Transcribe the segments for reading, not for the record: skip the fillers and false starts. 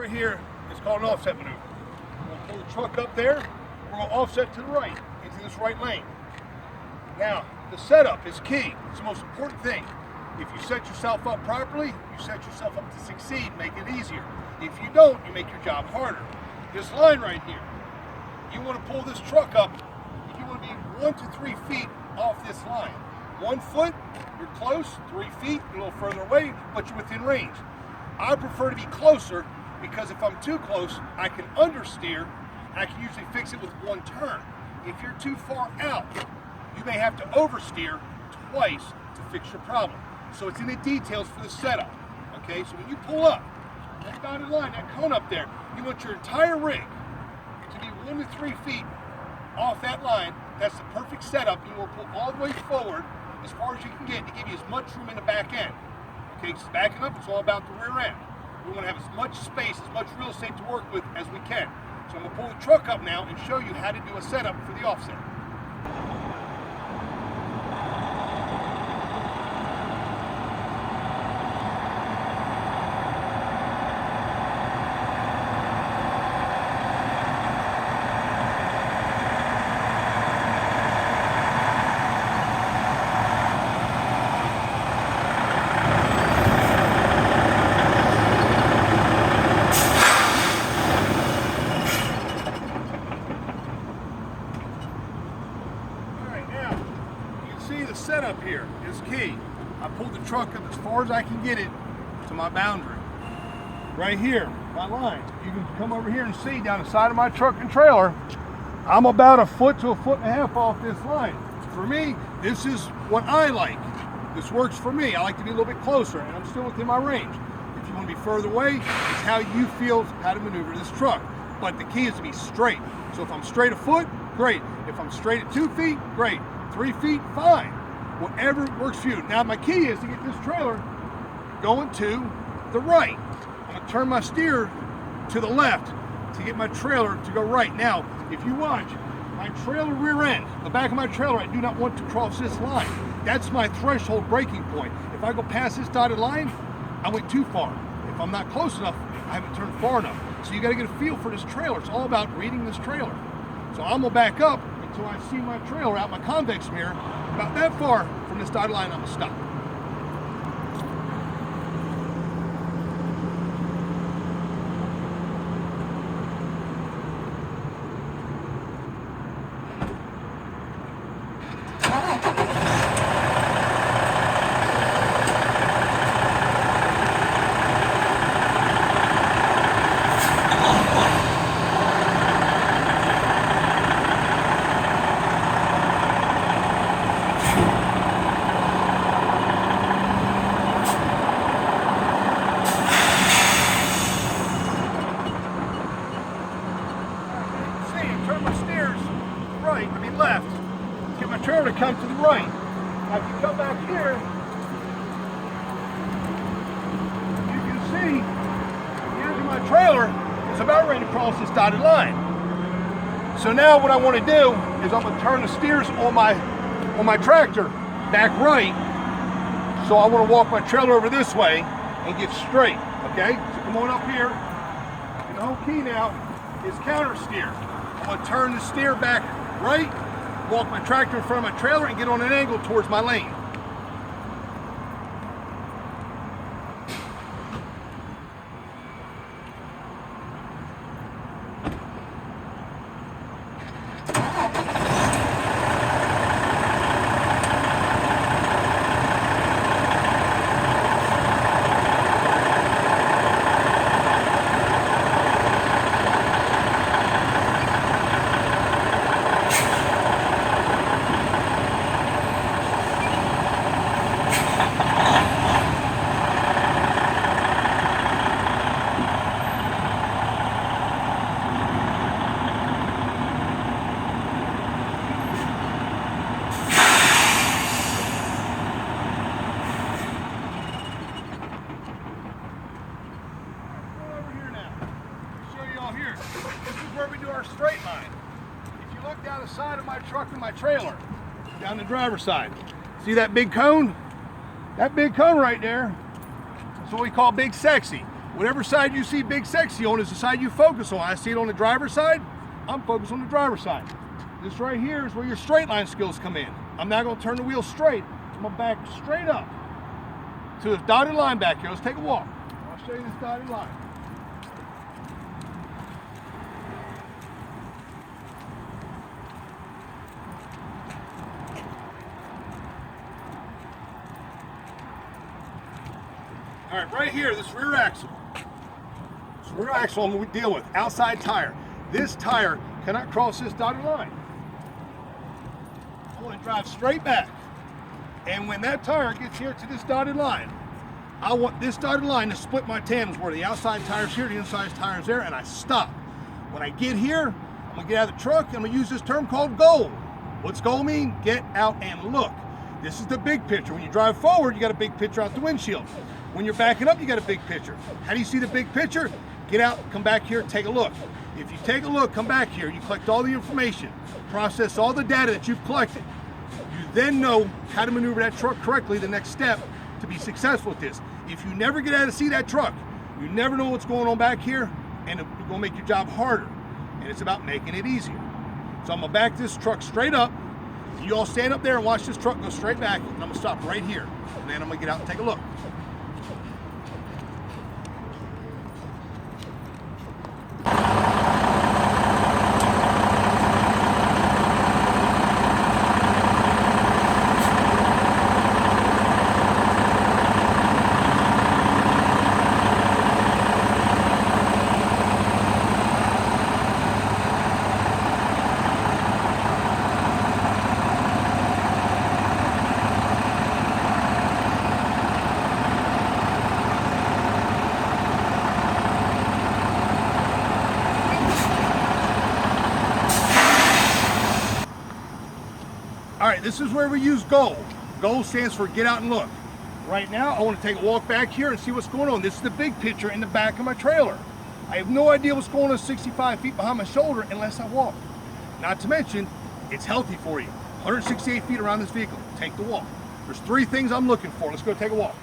over here is called an offset maneuver. We're going to pull the truck up there. We're going to offset to the right into this right lane. Now, the setup is key. It's the most important thing. If you set yourself up properly, you set yourself up to succeed, make it easier. If you don't, you make your job harder. This line right here, you want to pull this truck up, you want to be 1 to 3 feet off this line. 1 foot, you're close. 3 feet, you're a little further away, but you're within range. I prefer to be closer because if I'm too close, I can understeer, and I can usually fix it with 1 turn. If you're too far out, you may have to oversteer twice to fix your problem. So it's in the details for the setup. Okay, so when you pull up, that dotted line, that cone up there, you want your entire rig to be 1 to 3 feet off that line. That's the perfect setup. You will pull all the way forward as far as you can get to give you as much room in the back end. Okay, because backing up, it's all about the rear end. We want to have as much space, as much real estate to work with as we can. So I'm going to pull the truck up now and show you how to do a setup for the offset. Setup here is key. I pulled the truck up as far as I can get it to my boundary. Right here, my line. You can come over here and see down the side of my truck and trailer, I'm about 1 foot to 1.5 feet off this line. For me, this is what I like. This works for me. I like to be a little bit closer, and I'm still within my range. If you want to be further away, it's how you feel how to maneuver this truck. But the key is to be straight. So if I'm straight 1 foot, great. If I'm straight at 2 feet, great. 3 feet, fine. Whatever works for you. Now my key is to get this trailer going to the right. I'm going to turn my steer to the left to get my trailer to go right. Now, if you watch, my trailer rear end, the back of my trailer, I do not want to cross this line. That's my threshold breaking point. If I go past this dotted line, I went too far. If I'm not close enough, I haven't turned far enough. So you got to get a feel for this trailer. It's all about reading this trailer. So I'm going to back up until I see my trailer out my convex mirror. About that far from this dotted line, I'm going to stop. Left. Get my trailer to come to the right. Now if you come back here, you can see the edge of my trailer is about ready to cross this dotted line. So now what I want to do is I'm going to turn the steers on my tractor back right. So I want to walk my trailer over this way and get straight. Okay? So come on up here. And the whole key now is counter steer. I'm going to turn the steer back right, walk my tractor in front of my trailer and get on an angle towards my lane. This is where we do our straight line. If you look down the side of my truck and my trailer, down the driver's side, see that big cone? That big cone right there, that's what we call Big Sexy. Whatever side you see Big Sexy on is the side you focus on. I see it on the driver's side, I'm focused on the driver's side. This right here is where your straight line skills come in. I'm not gonna turn the wheel straight. I'm gonna back straight up to this dotted line back here. Let's take a walk. I'll show you this dotted line. All right, right here, this rear axle. This rear axle I'm going to deal with, outside tire. This tire cannot cross this dotted line. I want to drive straight back. And when that tire gets here to this dotted line, I want this dotted line to split my tandems where the outside tire's here, the inside tire's there, and I stop. When I get here, I'm going to get out of the truck, and I'm going to use this term called goal. What's goal mean? Get out and look. This is the big picture. When you drive forward, you got a big picture out the windshield. When you're backing up, you got a big picture. How do you see the big picture? Get out, come back here, take a look. If you take a look, come back here, you collect all the information, process all the data that you've collected. You then know how to maneuver that truck correctly, the next step to be successful with this. If you never get out to see that truck, you never know what's going on back here, and it's gonna make your job harder. And it's about making it easier. So I'm gonna back this truck straight up. You all stand up there and watch this truck go straight back, and I'm gonna stop right here. And then I'm gonna get out and take a look. All right, this is where we use goal. Goal stands for get out and look. Right now, I want to take a walk back here and see what's going on. This is the big picture in the back of my trailer. I have no idea what's going on 65 feet behind my shoulder unless I walk. Not to mention, it's healthy for you. 168 feet around this vehicle. Take the walk. There's 3 things I'm looking for. Let's go take a walk.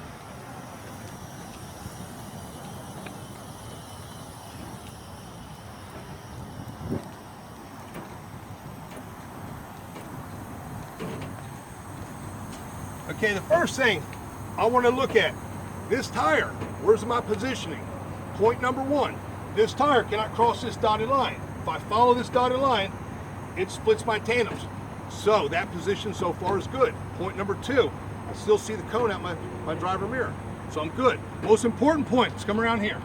Okay, the first thing I want to look at, this tire, where's my positioning? Point number 1, this tire cannot cross this dotted line. If I follow this dotted line, it splits my tandems. So that position so far is good. Point number 2, I still see the cone out my driver mirror. So I'm good. Most important point, let's come around here.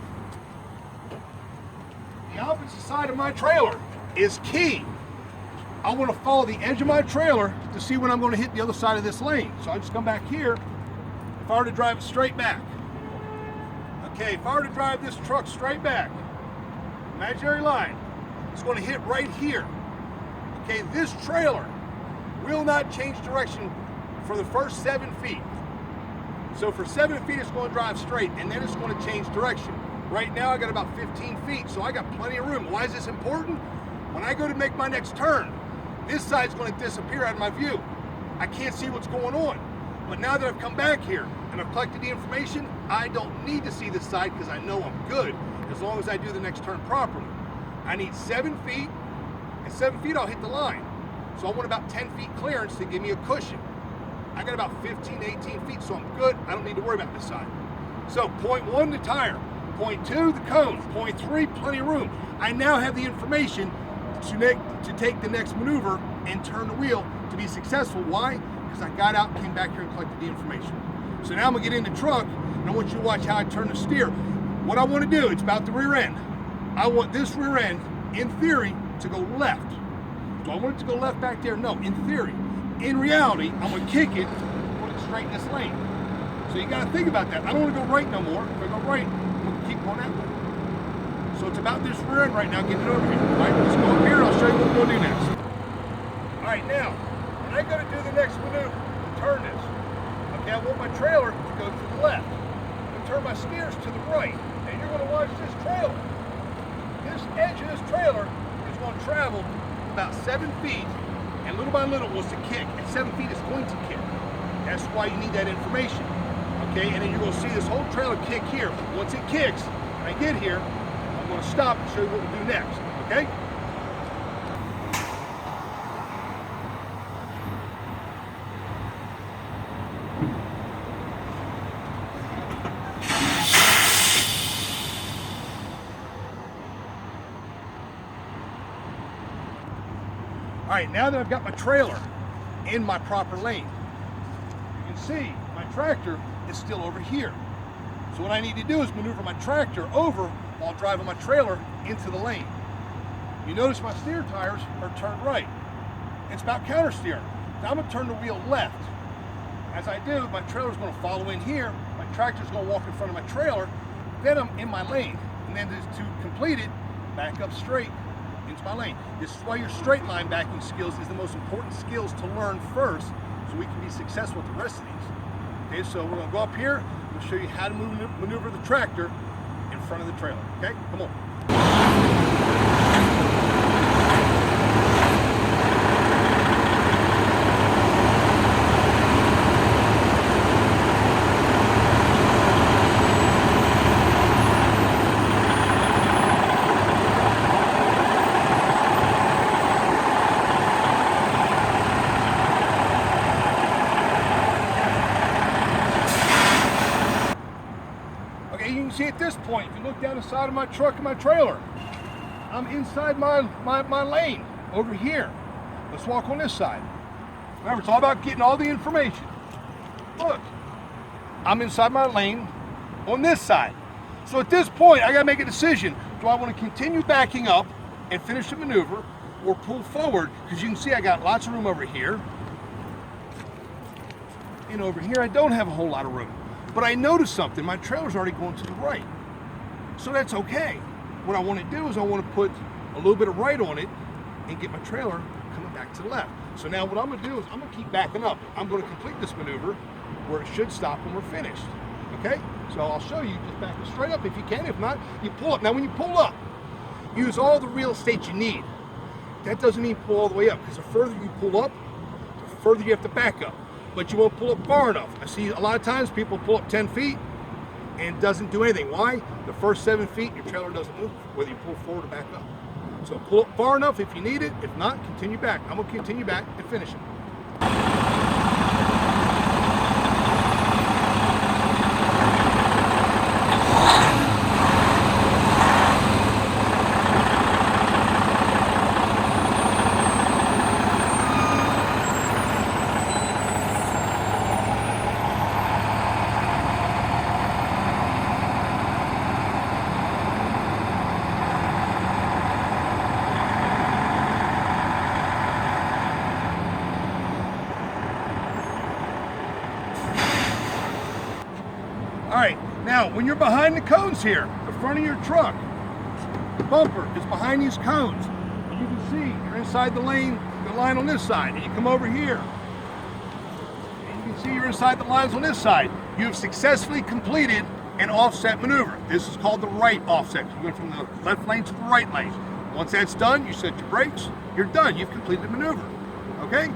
The opposite side of my trailer is key. I want to follow the edge of my trailer to see when I'm going to hit the other side of this lane. So I just come back here. If I were to drive it straight back. Okay, if I were to drive this truck straight back, imaginary line, it's going to hit right here. Okay, this trailer will not change direction for the first 7 feet. So for 7 feet, it's going to drive straight, and then it's going to change direction. Right now, I got about 15 feet, so I got plenty of room. Why is this important? When I go to make my next turn, this side's going to disappear out of my view. I can't see what's going on. But now that I've come back here and I've collected the information, I don't need to see this side because I know I'm good as long as I do the next turn properly. I need 7 feet, and 7 feet I'll hit the line. So I want about 10 feet clearance to give me a cushion. I got about 15 to 18 feet, so I'm good. I don't need to worry about this side. So point 1, the tire. Point 2, the cone. Point 3, plenty of room. I now have the information to take the next maneuver and turn the wheel to be successful. Why? Because I got out, came back here and collected the information. So now I'm gonna get in the truck and I want you to watch how I turn the steer. What I want to do, it's about the rear end. I want this rear end, in theory, to go left. Do I want it to go left back there? No, in theory. In reality, I'm gonna kick it, put it straight in this lane. So you gotta think about that. I don't wanna go right no more. If I go right, I'm gonna keep going that way. So it's about this rear end right now, getting it over here. All right, let's go up here and I'll show you what we're gonna do next. All right, now, when I go to do the next maneuver, to turn this, okay, I want my trailer to go to the left. I'm gonna turn my steers to the right, and you're gonna watch this trailer. This edge of this trailer is gonna travel about 7 feet, and little by little wants to kick. At 7 feet, it's going to kick. That's why you need that information, okay? And then you're gonna see this whole trailer kick here. Once it kicks, I When I get here, I'm going to stop and show you what we'll do next, okay? All right, now that I've got my trailer in my proper lane, you can see my tractor is still over here. So what I need to do is maneuver my tractor over while driving my trailer into the lane. You notice my steer tires are turned right. It's about counter steering. Now I'm gonna turn the wheel left. As I do, my trailer's gonna follow in here, my tractor's gonna walk in front of my trailer, then I'm in my lane. And then to complete it, back up straight into my lane. This is why your straight line backing skills is the most important skills to learn first, so we can be successful with the rest of these. Okay, so we're gonna go up here, we'll show you how to maneuver the tractor in front of the trailer. Okay, come on. Okay, you can see at this point, if you look down the side of my truck and my trailer, I'm inside my lane over here. Let's walk on this side. Remember, it's all about getting all the information. Look, I'm inside my lane on this side. So at this point, I gotta make a decision. Do I wanna continue backing up and finish the maneuver or pull forward? Because you can see I got lots of room over here. And over here, I don't have a whole lot of room. But I noticed something, my trailer's already going to the right. So that's okay. What I want to do is I want to put a little bit of right on it and get my trailer coming back to the left. So now what I'm going to do is I'm going to keep backing up. I'm going to complete this maneuver where it should stop when we're finished. Okay? So I'll show you, just back it straight up if you can. If not, you pull up. Now when you pull up, use all the real estate you need. That doesn't mean pull all the way up, because the further you pull up, the further you have to back up. But you won't pull up far enough. I see a lot of times people pull up 10 feet and doesn't do anything. Why? The first 7 feet, your trailer doesn't move, whether you pull forward or back up. So pull up far enough if you need it. If not, continue back. I'm gonna continue back and finish it. All right, now when you're behind the cones here, the front of your truck, the bumper is behind these cones. And you can see you're inside the lane, the line on this side, and you come over here. And you can see you're inside the lines on this side. You have successfully completed an offset maneuver. This is called the right offset. You went from the left lane to the right lane. Once that's done, you set your brakes, you're done. You've completed the maneuver, okay?